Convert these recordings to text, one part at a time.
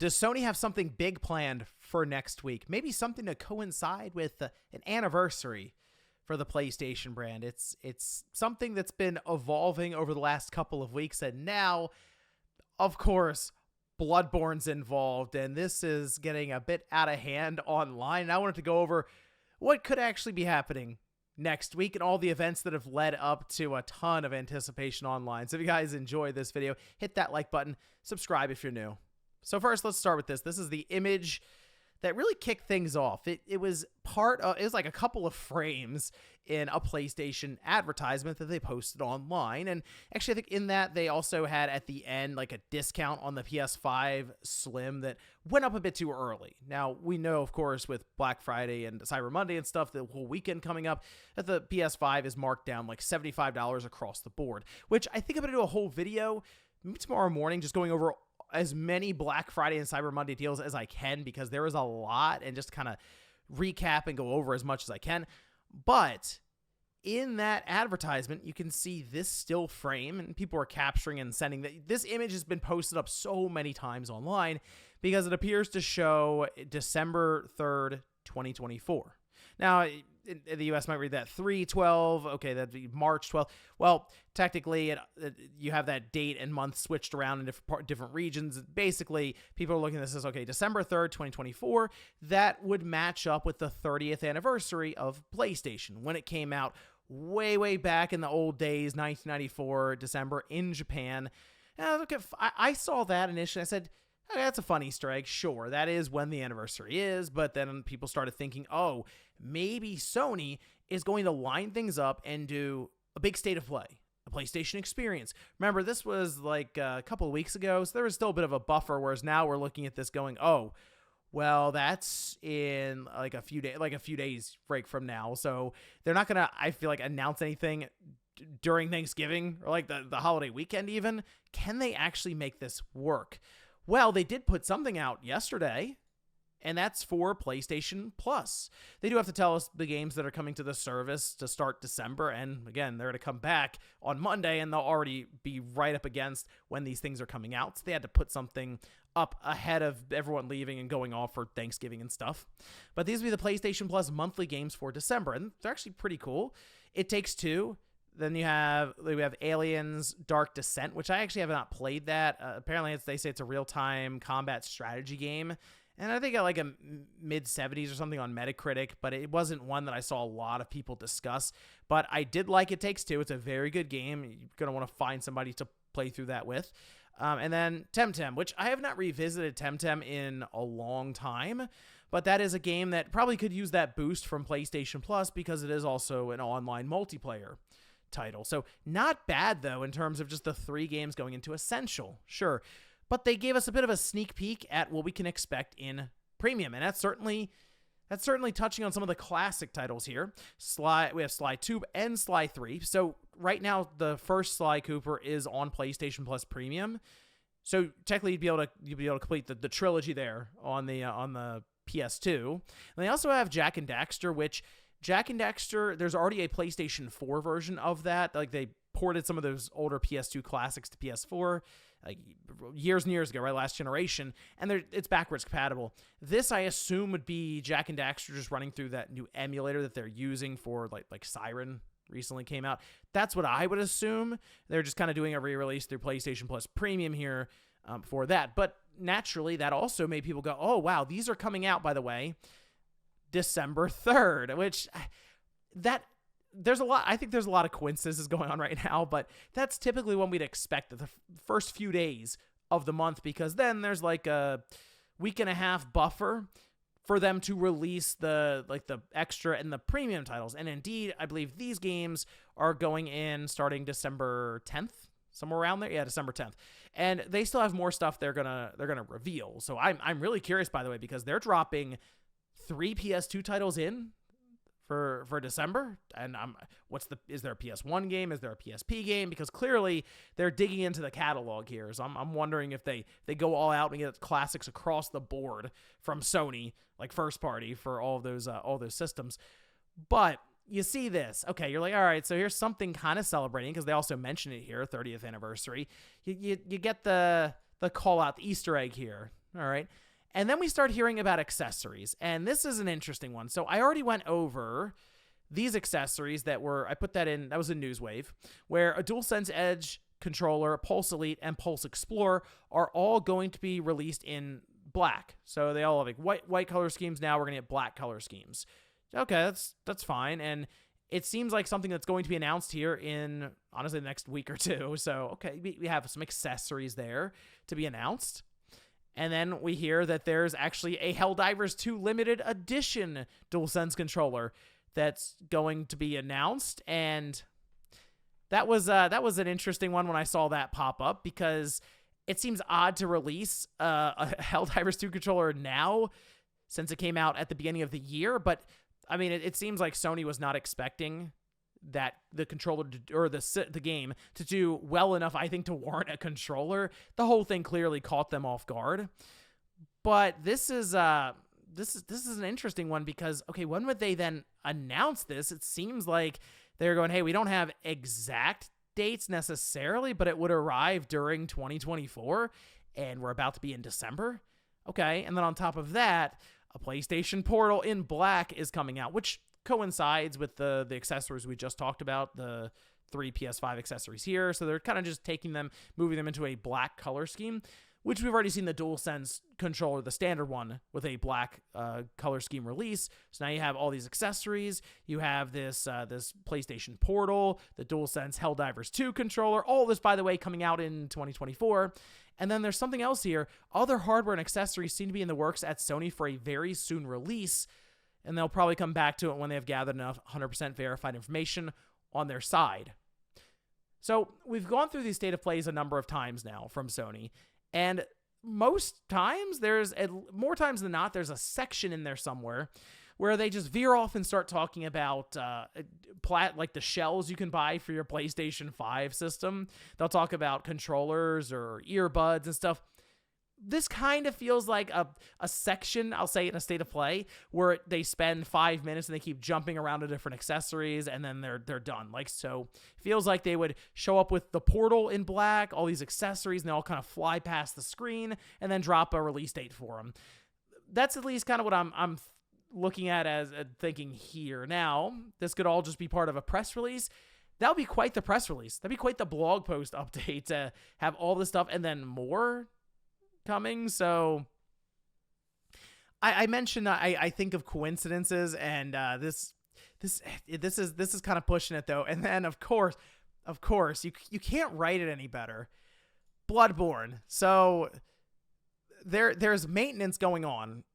does Sony have something big planned for next week? Maybe something to coincide with an anniversary for the PlayStation brand. It's something that's been evolving over the last couple of weeks, and now, of course, Bloodborne's involved, and this is getting a bit out of hand online. And I wanted to go over what could actually be happening next week and all the events that have led up to a ton of anticipation online. So if you guys enjoyed this video, hit that like button, subscribe if you're new. So first, let's start with this. This is the image that really kicked things off. It was like a couple of frames in a PlayStation advertisement that they posted online. And actually, I think in that they also had at the end like a discount on the PS5 Slim that went up a bit too early. Now, we know, of course, with Black Friday and Cyber Monday and stuff, the whole weekend coming up, that the PS5 is marked down like $75 across the board, which I think I'm going to do a whole video maybe tomorrow morning just going over as many Black Friday and Cyber Monday deals as I can, because there is a lot, and just kind of recap and go over as much as I can. But in that advertisement, you can see this still frame, and people are capturing and sending that. This image has been posted up so many times online because it appears to show December 3rd, 2024. Now, in the U.S. might read that 3/12. Okay, that'd be March 12th. Well, technically, you have that date and month switched around in different regions. Basically, people are looking at this as, okay, December 3rd, 2024. That would match up with the 30th anniversary of PlayStation when it came out way, way back in the old days, 1994, December in Japan. And I saw that initially. I said, okay, that's a fun Easter egg. Sure, that is when the anniversary is. But then people started thinking, oh, maybe Sony is going to line things up and do a big state of play, a PlayStation experience. Remember, this was like a couple of weeks ago, so there was still a bit of a buffer, whereas now we're looking at this going, oh, well, that's in like a few days break from now. So they're not going to, I feel like, announce anything during Thanksgiving or like the holiday weekend even. Can they actually make this work? Well, they did put something out yesterday, and that's for PlayStation Plus. They do have to tell us the games that are coming to the service to start December, and again, they're going to come back on Monday, and they'll already be right up against when these things are coming out, so they had to put something up ahead of everyone leaving and going off for Thanksgiving and stuff. But these will be the PlayStation Plus monthly games for December, and they're actually pretty cool. It Takes Two. Then we have Aliens Dark Descent, which I actually have not played that. Apparently, they say it's a real-time combat strategy game. And I think I like a mid-70s or something on Metacritic, but it wasn't one that I saw a lot of people discuss. But I did like It Takes Two. It's a very good game. You're going to want to find somebody to play through that with. And then Temtem, which I have not revisited Temtem in a long time. But that is a game that probably could use that boost from PlayStation Plus because it is also an online multiplayer title. So not bad, though, in terms of just the 3 games going into Essential. Sure. But they gave us a bit of a sneak peek at what we can expect in Premium. And that's certainly touching on some of the classic titles here. We have Sly 2 and Sly 3. So right now, the first Sly Cooper is on PlayStation Plus Premium. So technically, you'd be able to complete the trilogy there on the PS2. And they also have Jak and Daxter, which Jak and Daxter, there's already a PlayStation 4 version of that. Like, they ported some of those older PS2 classics to PS4 like years and years ago, right? Last generation. And it's backwards compatible. This, I assume, would be Jak and Daxter just running through that new emulator that they're using for like Siren recently came out. That's what I would assume. They're just kind of doing a re-release through PlayStation Plus Premium here for that. But naturally, that also made people go, oh, wow, these are coming out, by the way, December 3rd, which there's a lot. I think there's a lot of coincidences going on right now, but that's typically when we'd expect the first few days of the month, because then there's like a week and a half buffer for them to release the extra and the premium titles. And indeed, I believe these games are going in starting December 10th, somewhere around there. Yeah, December 10th. And they still have more stuff they're gonna reveal. So I'm really curious, by the way, because they're dropping 3 PS2 titles in for December. And is there a PS1 game? Is there a PSP game? Because clearly they're digging into the catalog here. So I'm wondering if they go all out and get classics across the board from Sony, like first party for all those systems. But you see this, okay, you're like, all right, so here's something kind of celebrating, because they also mention it here, 30th anniversary. You get the call out, the Easter egg here. All right. And then we start hearing about accessories. And this is an interesting one. So I already went over these accessories that were, I put that in, that was a Newswave, where a DualSense Edge controller, Pulse Elite, and Pulse Explorer are all going to be released in black. So they all have like white color schemes. Now we're going to get black color schemes. Okay, that's fine. And it seems like something that's going to be announced here in, honestly, the next week or two. So, okay, we have some accessories there to be announced. And then we hear that there's actually a Helldivers 2 limited edition DualSense controller that's going to be announced. And that was an interesting one when I saw that pop up, because it seems odd to release a Helldivers 2 controller now since it came out at the beginning of the year. But I mean, it seems like Sony was not expecting that the controller or the game to do well enough, I think, to warrant a controller. The whole thing clearly caught them off guard. But this is an interesting one, because okay, when would they then announce this? It seems like they're going, hey, we don't have exact dates necessarily, but it would arrive during 2024, and we're about to be in December. Okay, and then on top of that, a PlayStation Portal in black is coming out, which coincides with the accessories we just talked about, the 3 PS5 accessories here. So they're kind of just moving them into a black color scheme, which we've already seen the DualSense controller, the standard one, with a black color scheme release. So now you have all these accessories. You have this PlayStation Portal, the DualSense Helldivers 2 controller, all this, by the way, coming out in 2024. And then there's something else here. Other hardware and accessories seem to be in the works at Sony for a very soon release, and they'll probably come back to it when they have gathered enough 100% verified information on their side. So we've gone through these state of plays a number of times now from Sony, and most times, more times than not, there's a section in there somewhere where they just veer off and start talking about like the shells you can buy for your PlayStation 5 system. They'll talk about controllers or earbuds and stuff. This kind of feels like a section, I'll say, in a state of play, where they spend 5 minutes and they keep jumping around to different accessories, and then they're done. Like, so feels like they would show up with the Portal in black, all these accessories, and they all kind of fly past the screen, and then drop a release date for them. That's at least kind of what I'm looking at as thinking here. Now, this could all just be part of a press release. That would be quite the press release. That'd be quite the blog post update to have all this stuff and then more coming. So I mentioned I think of coincidences, and this is kind of pushing it though. And then of course you can't write it any better. Bloodborne. So there's maintenance going on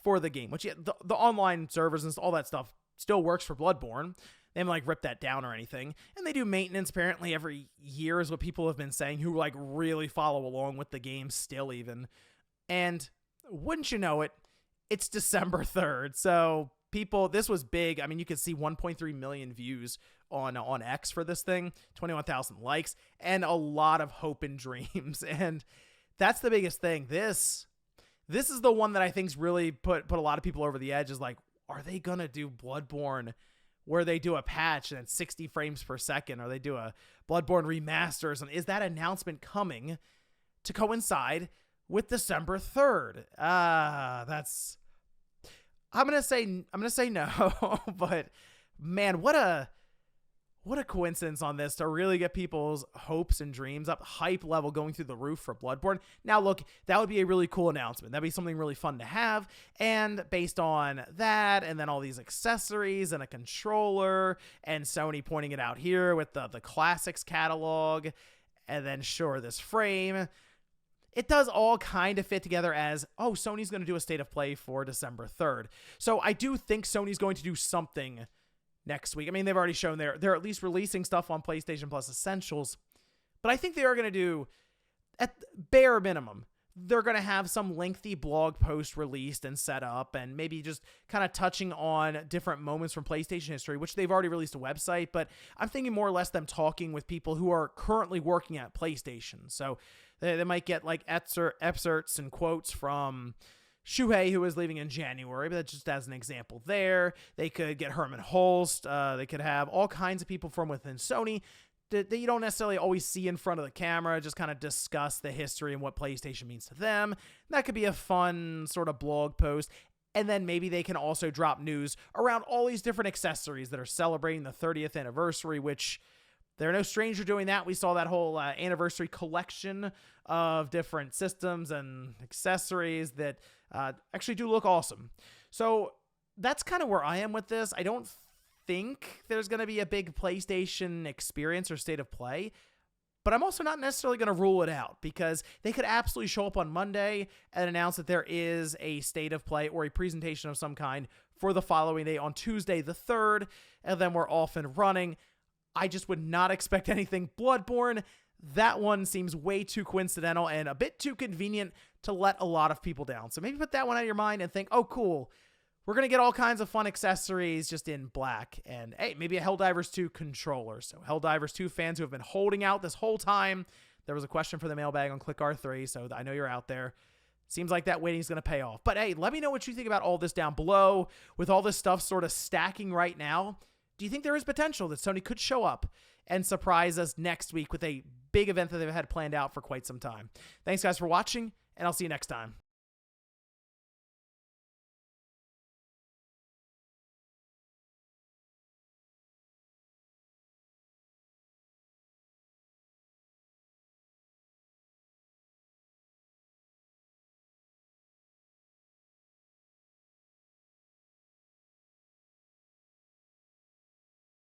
for the game, which the online servers and all that stuff still works for Bloodborne. They haven't ripped that down or anything. And they do maintenance apparently every year, is what people have been saying, who really follow along with the game still even. And wouldn't you know it, it's December 3rd. So this was big. I mean, you could see 1.3 million views on X for this thing, 21,000 likes, and a lot of hope and dreams. And that's the biggest thing. This is the one that I think's really put a lot of people over the edge, is are they going to do Bloodborne where they do a patch and it's 60 frames per second, or they do a Bloodborne remasters? And is that announcement coming to coincide with December 3rd? I'm going to say no, but man, what a coincidence on this to really get people's hopes and dreams up, hype level going through the roof for Bloodborne. Now, look, that would be a really cool announcement. That'd be something really fun to have. And based on that, and then all these accessories and a controller, and Sony pointing it out here with the classics catalog, and then sure, this frame, it does all kind of fit together as, oh, Sony's going to do a state of play for December 3rd. So I do think Sony's going to do something next week. I mean, they've already shown they're at least releasing stuff on PlayStation Plus Essentials, but I think they are going to do, at bare minimum, they're going to have some lengthy blog post released and set up, and maybe just kind of touching on different moments from PlayStation history, which they've already released a website, but I'm thinking more or less them talking with people who are currently working at PlayStation. So they might get excerpts and quotes from Shuhei, who is leaving in January, but that's just as an example there. They could get Herman Holst. They could have all kinds of people from within Sony that you don't necessarily always see in front of the camera, just kind of discuss the history and what PlayStation means to them. That could be a fun sort of blog post. And then maybe they can also drop news around all these different accessories that are celebrating the 30th anniversary, which they're no stranger doing that. We saw that whole anniversary collection of different systems and accessories that actually do look awesome. So that's kind of where I am with this. I don't think there's going to be a big PlayStation experience or state of play, but I'm also not necessarily going to rule it out, because they could absolutely show up on Monday and announce that there is a state of play or a presentation of some kind for the following day on Tuesday the 3rd, and then we're off and running. I just would not expect anything Bloodborne. That one seems way too coincidental and a bit too convenient to let a lot of people down. So maybe put that one out of your mind and think, oh, cool, we're going to get all kinds of fun accessories just in black. And hey, maybe a Helldivers 2 controller. So Helldivers 2 fans who have been holding out this whole time, there was a question for the mailbag on Click R3, so I know you're out there. Seems like that waiting is going to pay off. But hey, let me know what you think about all this down below. With all this stuff sort of stacking right now, do you think there is potential that Sony could show up and surprise us next week with a big event that they've had planned out for quite some time? Thanks, guys, for watching, and I'll see you next time.